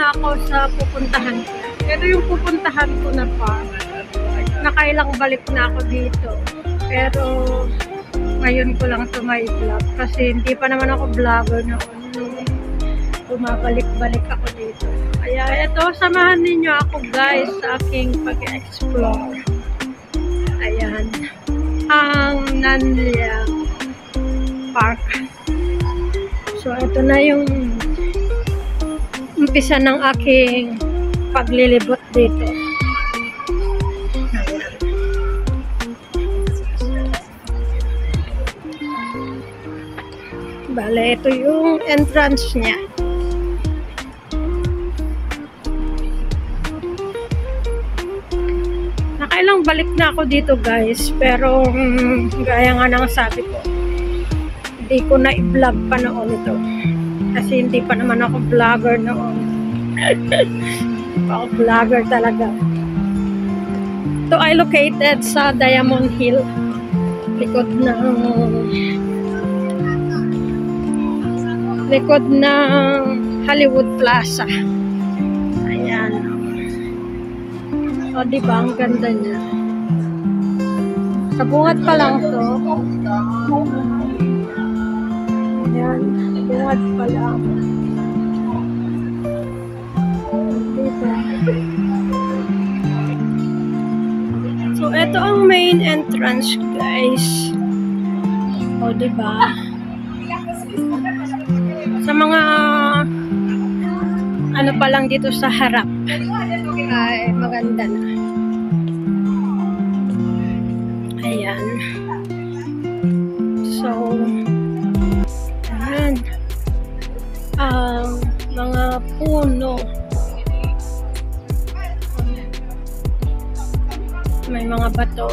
na ako sa pupuntahan ko. Pero yung pupuntahan ko na park, nakailang balik na ako dito. Pero ngayon ko lang ito may vlog kasi hindi pa naman ako vlogger noon. Bumabalik-balik ako dito. Kaya ito, samahan ninyo ako guys sa aking pag-explore. Ayan. Ang Nanyang Park. So, ito na yung umpisa ng aking paglilibot dito. Bale, ito yung entrance niya. Nakailang balik na ako dito guys, pero gaya nga ng sabi ko, hindi ko na i-vlog pa noon ito. Kasi hindi pa naman ako vlogger noon. Ako vlogger talaga. Ito ay located sa Diamond Hill. Likod ng Hollywood Plaza. Ayan. O, diba? Ang ganda niya. Sa bungad pa lang to. Ayan. Bungad pa lang. Diba? So, ito ang main entrance, guys. O, diba? Sa mga ano pa lang dito sa harap ay maganda na. Ayan. So, ayan. Ang mga puno. May mga bato.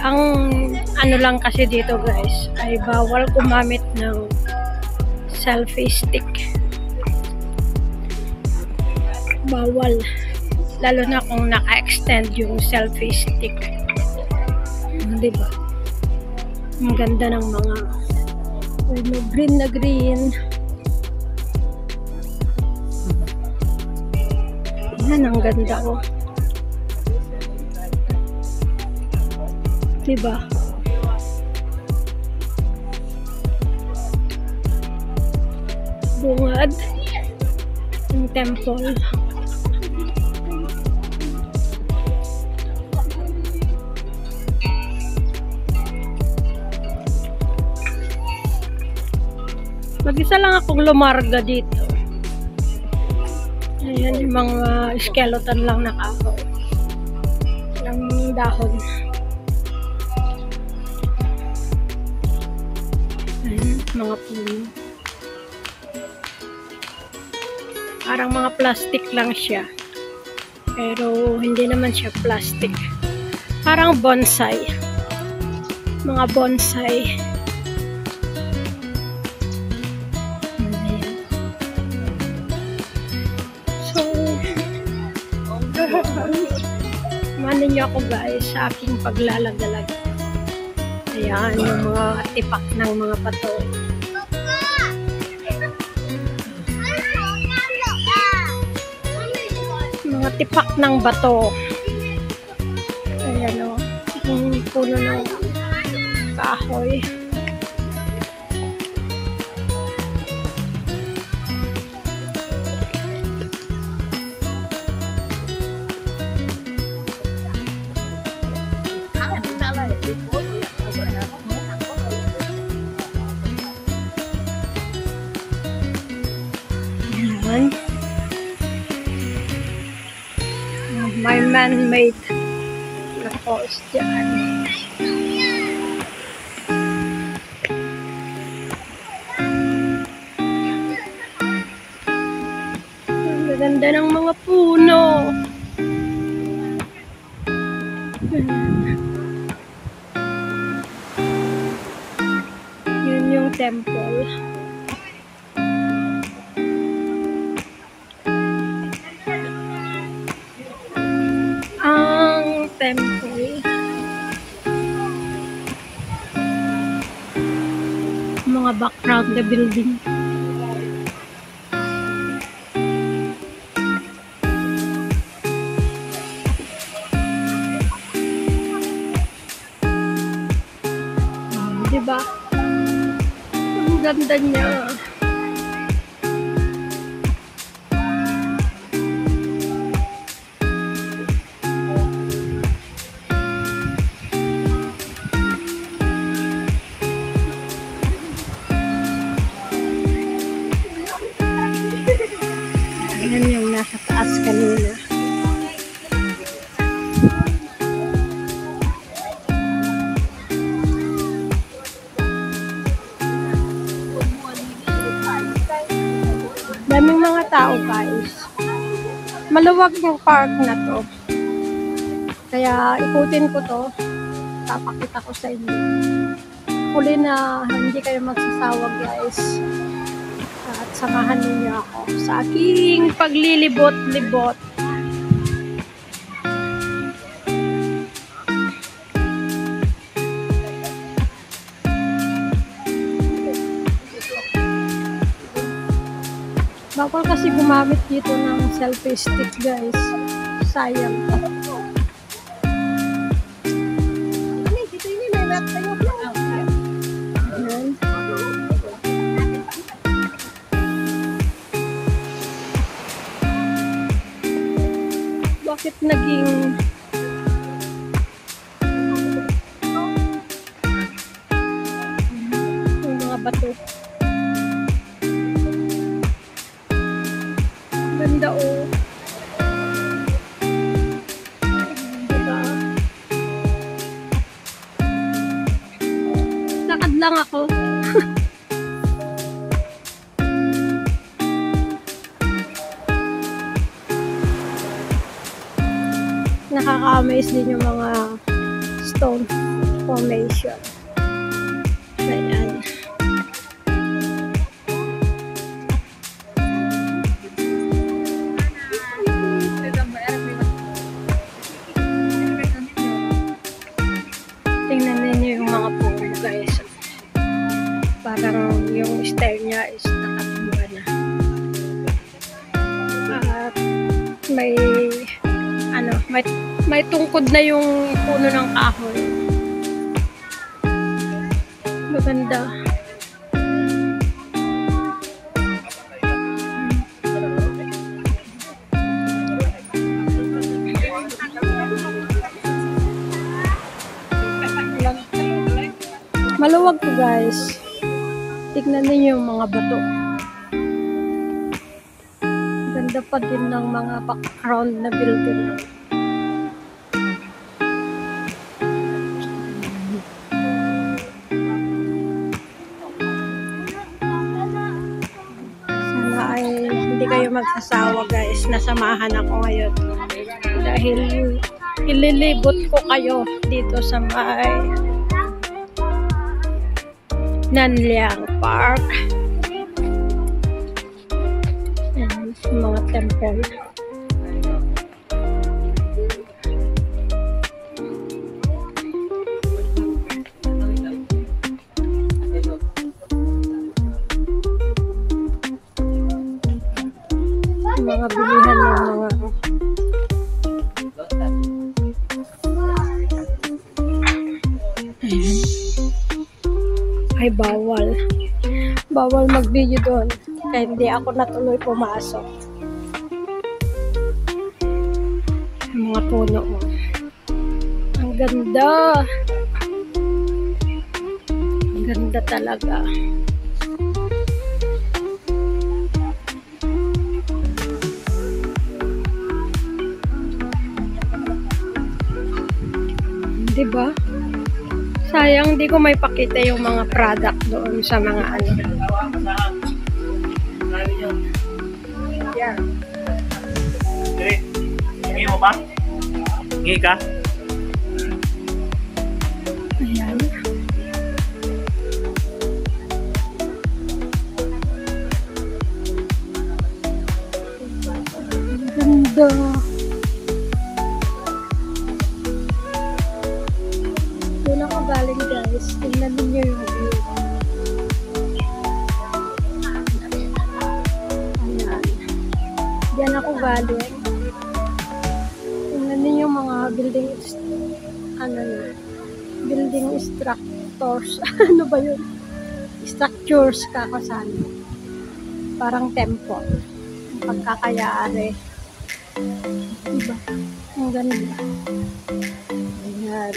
Ang ano lang kasi dito guys ay bawal gumamit ng selfie stick. Bawal. Lalo na kung naka-extend yung selfie stick. Diba? Ang ganda ng mga green na green. Yan, ang ganda oh. Diba? Bungad ng temple. Mag-isa lang akong lumarga dito. Ayan yung mga skeleton lang na kahoy ng dahon. Ayan, mga puno. Parang mga plastic lang siya. Pero hindi naman siya plastic. Parang bonsai. Mga bonsai. Manin niyo ako guys sa aking paglalagalag. Ayan yung mga tipak ng mga bato. Mga tipak ng bato. Ayan o. Yung puno ng kahoy. May man-made na falls dyan. Ang ganda ng mga puno. Yun yung temple. temple. Mga background the building. Diba? Ang ganda niya. Ayan yung nasa taas kanina. Daming mga tao, guys. Maluwag yung park na to. Kaya ikutin ko to. Papakita ko sa inyo. Huli na hindi kayo magsasawag, guys. At samahan ninyo ako sa aking paglilibot-libot. Bawal kasi gumamit dito ng selfie stick, guys. Sayang. Ayan. Bakit naging yung mga bato? Ganda, oh. Diba? Lakad lang ako. Nakaka-amaze din yung mga stone formation. Ayan. Tingnan ninyo yung mga puno, guys. Parang yung stair niya is nakatumba na. At may tungkod na yung puno ng kahoy. Maganda. Maluwag to, guys. Tignan niyo yung mga bato. Ganda pa din ng mga background na building. Sana ay hindi kayo magsasawa, guys. Nasamahan ako ngayon. Dahil ililibot ko kayo dito sa may Nanliang Park. Ayan, mga temple. Mga bilihan ng mga ay bawal mag-video doon kaya hindi ako natuloy pumasok. Mga puno, ang ganda talaga. Diba? Sayang, di ko may pakita yung mga product doon sa mga ano. Yan. Hingi mo ba? Hingi ka? Ayan. Ganda. ilalim. Tingnan ninyo yung mga building, building structures. Ano ba yun? Structures kakasali. Parang temple. Pagkakayari. Diba? Ang ganda. Ayan.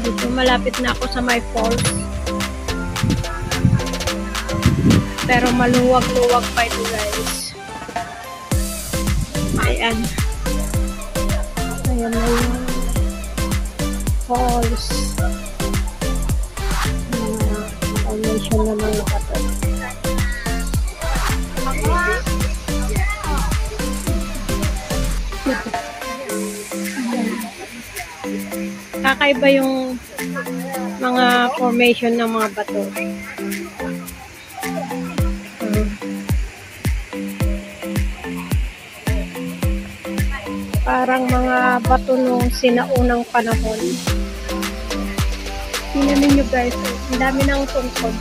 Dito malapit na ako sa my falls. Pero maluwag-luwag pa ito guys. Ayan. Ayan na yung falls. Formation na mga kato. Kakaiba yung mga formation ng mga bato. Parang mga bato nung sinaunang panahon. Tingnan ninyo guys, ang dami ng tungkod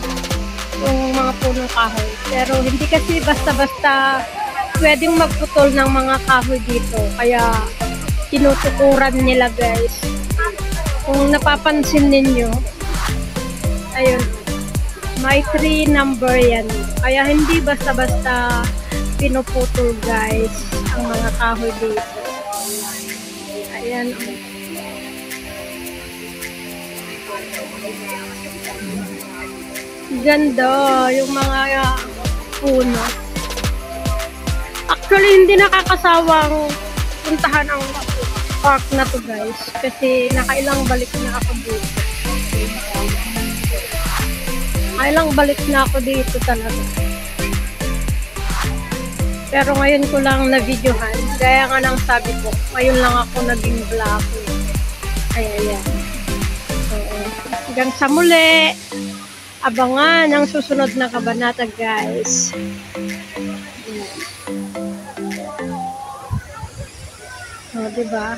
yung mga punong kahoy. Pero hindi kasi basta-basta pwedeng magputol ng mga kahoy dito. Kaya tinutukuran nila guys. Kung napapansin ninyo, ayun, may 3 number yan. Kaya hindi basta-basta pinuputol guys ang mga kahoy dito. Ayan. Ganda yung mga puno. Actually, hindi nakakasawang puntahan ang park na to guys. Kasi nakailang balik na ako dito. Nakailang balik na ako dito talaga. Pero ngayon ko lang na-videohan. Gaya nga ng sabi ko, ngayon lang ako naging vlog. Ayan. So, hanggang sa muli. Abangan ang susunod na kabanata guys. O, diba?